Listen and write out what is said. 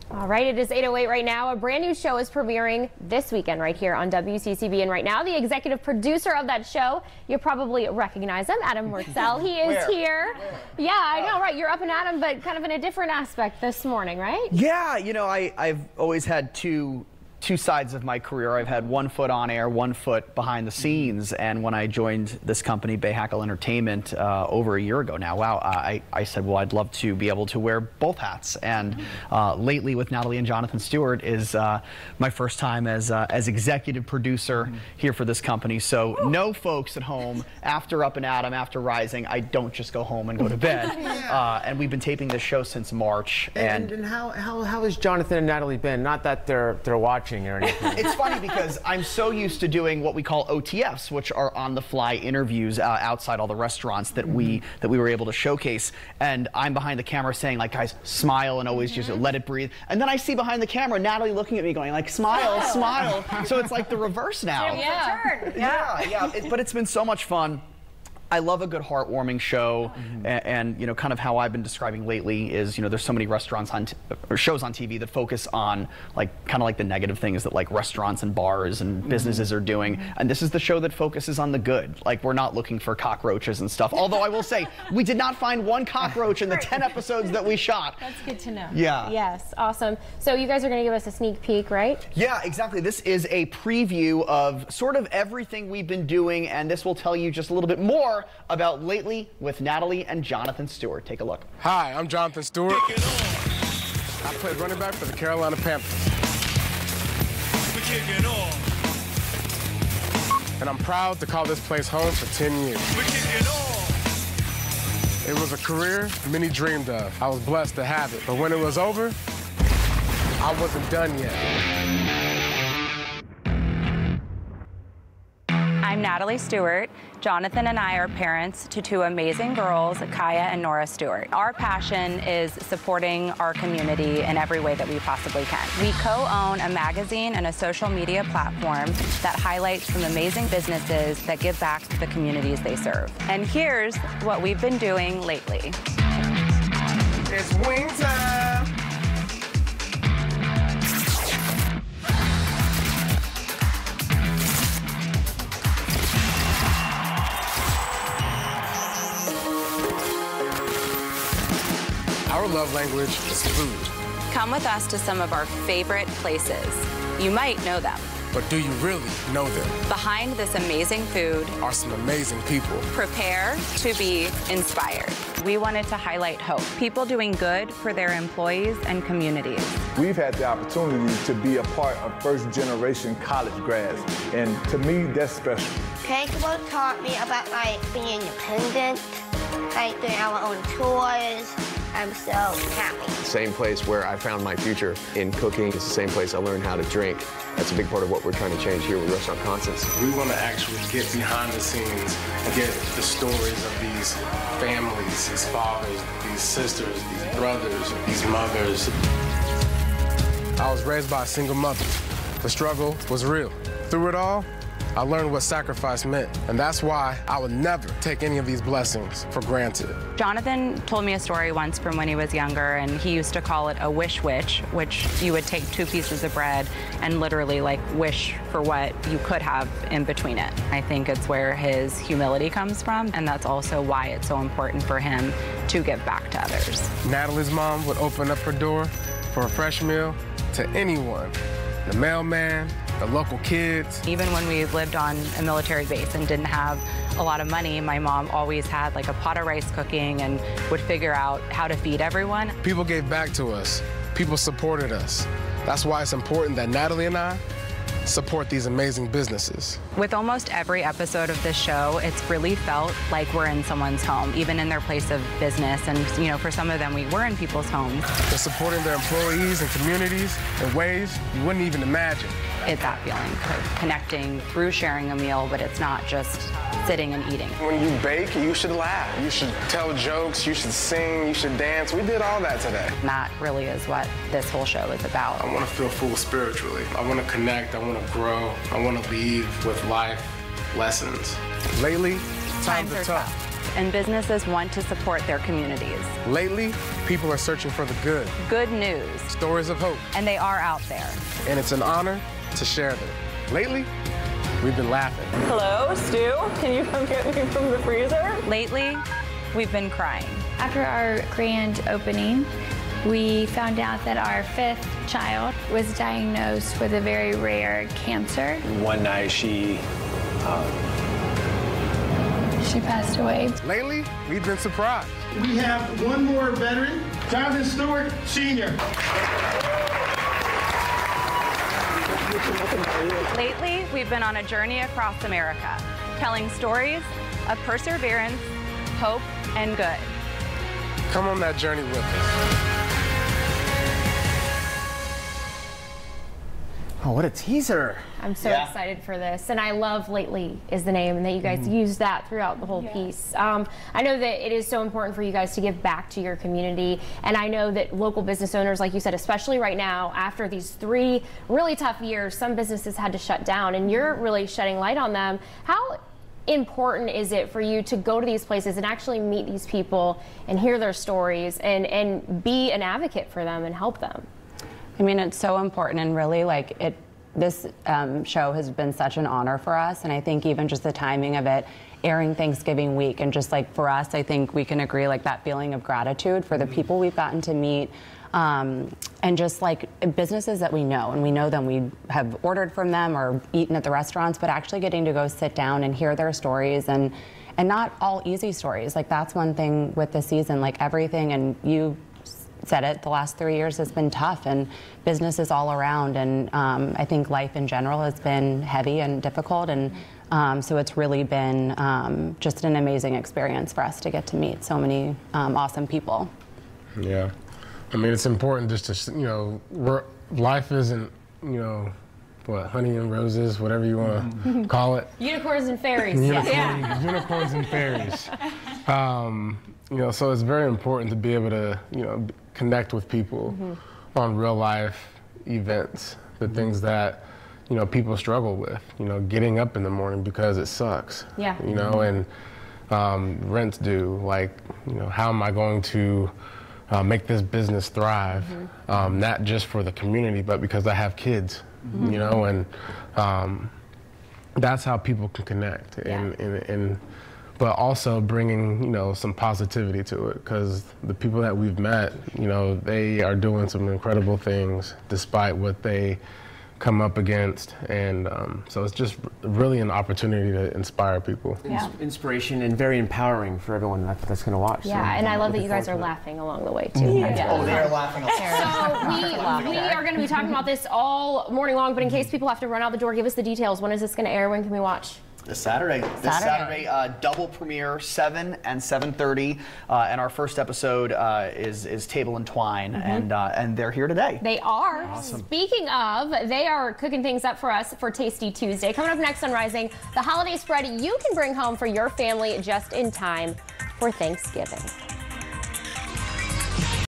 All right, it is 8:08 right now. A brand new show is premiering this weekend right here on WCCB. And right now, the executive producer of that show, you probably recognize him, Adam Wurtzel. He is here. Yeah, I know, right? You're up and at him, but kind of in a different aspect this morning, right? Yeah, you know, I've always had two sides of my career. I've had one foot on air, one foot behind the scenes. And when I joined this company, Bay Hackle Entertainment, over a year ago now, wow, I said, well, I'd love to be able to wear both hats. And lately with Natalie and Jonathan Stewart is my first time as executive producer here for this company. So no folks at home, after Up and Adam, after Rising, I don't just go home and go to bed. And we've been taping this show since March. And how has Jonathan and Natalie been? Not that they're watching or anything. It's funny because I'm so used to doing what we call OTFs, which are on-the-fly interviews outside all the restaurants that we were able to showcase. And I'm behind the camera saying, like, guys, smile and always just let it breathe. And then I see behind the camera Natalie looking at me going, like, smile, smile. So it's like the reverse now. But it's been so much fun. I love a good heartwarming show, and you know, kind of how I've been describing lately is, you know, there's so many restaurants or shows on TV that focus on kind of like the negative things that like restaurants and bars and businesses are doing, and this is the show that focuses on the good. Like, we're not looking for cockroaches and stuff. Although I will say, we did not find one cockroach in the 10 episodes that we shot. That's good to know. Yeah. Yes, awesome. So you guys are going to give us a sneak peek, right? Yeah, exactly. This is a preview of sort of everything we've been doing, and this will tell you just a little bit more about Lately with Natalie and Jonathan Stewart. Take a look. Hi, I'm Jonathan Stewart. I played running back for the Carolina Panthers. And I'm proud to call this place home for 10 years. It was a career many dreamed of. I was blessed to have it. But when it was over, I wasn't done yet. I'm Natalie Stewart. Jonathan and I are parents to two amazing girls, Kaya and Nora Stewart. Our passion is supporting our community in every way that we possibly can. We co-own a magazine and a social media platform that highlights some amazing businesses that give back to the communities they serve. And here's what we've been doing lately. It's wing time! Our love language is food. Come with us to some of our favorite places. You might know them. But do you really know them? Behind this amazing food are some amazing people. Prepare to be inspired. We wanted to highlight hope. People doing good for their employees and communities. We've had the opportunity to be a part of first-generation college grads, and to me, that's special. Principal taught me about being independent, doing our own chores. I'm so happy. Same place where I found my future in cooking. It's the same place I learned how to drink. That's a big part of what we're trying to change here with Restaurant Constance. We want to actually get behind the scenes and get the stories of these families, these fathers, these sisters, these brothers, these mothers. I was raised by a single mother. The struggle was real. Through it all, I learned what sacrifice meant, and that's why I would never take any of these blessings for granted. Jonathan told me a story once from when he was younger, and he used to call it a wish witch, which you would take 2 pieces of bread and literally wish for what you could have in between it. I think it's where his humility comes from, and that's also why it's so important for him to give back to others. Natalie's mom would open up her door for a fresh meal to anyone, the mailman, the local kids. Even when we lived on a military base and didn't have a lot of money, my mom always had a pot of rice cooking and would figure out how to feed everyone. People gave back to us. People supported us. That's why it's important that Natalie and I support these amazing businesses. With almost every episode of this show, it's really felt like we're in someone's home, even in their place of business. And, you know, for some of them, we were in people's homes. They're supporting their employees and communities in ways you wouldn't even imagine. It's that feeling of connecting through sharing a meal, but it's not just sitting and eating. When you bake, you should laugh. You should tell jokes, you should sing, you should dance. We did all that today. And that really is what this whole show is about. I want to feel full spiritually. I want to connect, I want to grow, I want to leave with life lessons. Lately, times are tough. and businesses want to support their communities. Lately, people are searching for the good. Good news. Stories of hope. And they are out there. And it's an honor to share them. Lately, we've been laughing. Hello, Stu? Can you come get me from the freezer? Lately, we've been crying. After our grand opening, we found out that our 5th child was diagnosed with a very rare cancer. One night she passed away. Lately, we've been surprised. We have one more veteran, Jonathan Stewart, Sr. Lately, we've been on a journey across America, telling stories of perseverance, hope, and good. Come on that journey with us. Oh, what a teaser. I'm so excited for this. And I love Lately is the name, and that you guys use that throughout the whole piece. I know that it is so important for you guys to give back to your community. And I know that local business owners, like you said, especially right now, after these 3 really tough years, some businesses had to shut down, and you're really shedding light on them. How important is it for you to go to these places and actually meet these people and hear their stories and be an advocate for them and help them? I mean, it's so important, and really, like, this show has been such an honor for us, and I think even just the timing of it airing Thanksgiving week, and just like for us, I think we can agree, like, that feeling of gratitude for the people we've gotten to meet, and just like businesses that we know, and we know them, we have ordered from them or eaten at the restaurants, but actually getting to go sit down and hear their stories, and not all easy stories. Like, that's one thing with this season, like everything, and you said it, the last 3 years has been tough, and businesses all around, and I think life in general has been heavy and difficult, and so it's really been just an amazing experience for us to get to meet so many awesome people. Yeah, I mean, it's important just to, you know, life isn't, you know, what, honey and roses, whatever you want to call it. Unicorns and fairies. Unicorns and fairies. You know, so it's very important to be able to, you know, connect with people on real life events, the things that, you know, people struggle with, you know, getting up in the morning because it sucks. Yeah. You know, and rent's due, like, you know, how am I going to make this business thrive, not just for the community, but because I have kids, you know, and that's how people can connect, and but also bringing, you know, some positivity to it, because the people that we've met, you know, they are doing some incredible things despite what they come up against, and so it's just really an opportunity to inspire people. Yeah. Inspiration and very empowering for everyone that's going to watch. Yeah, so, and I love that you guys are laughing along the way too. Oh, they're laughing. So we are going to be talking about this all morning long, but in case people have to run out the door, give us the details. When is this going to air? When can we watch? This Saturday. Double premiere, 7 and 7:30, and our first episode is Table and Twine, and they're here today. They are. Awesome. Speaking of, they are cooking things up for us for Tasty Tuesday. Coming up next on Rising, the holiday spread you can bring home for your family just in time for Thanksgiving.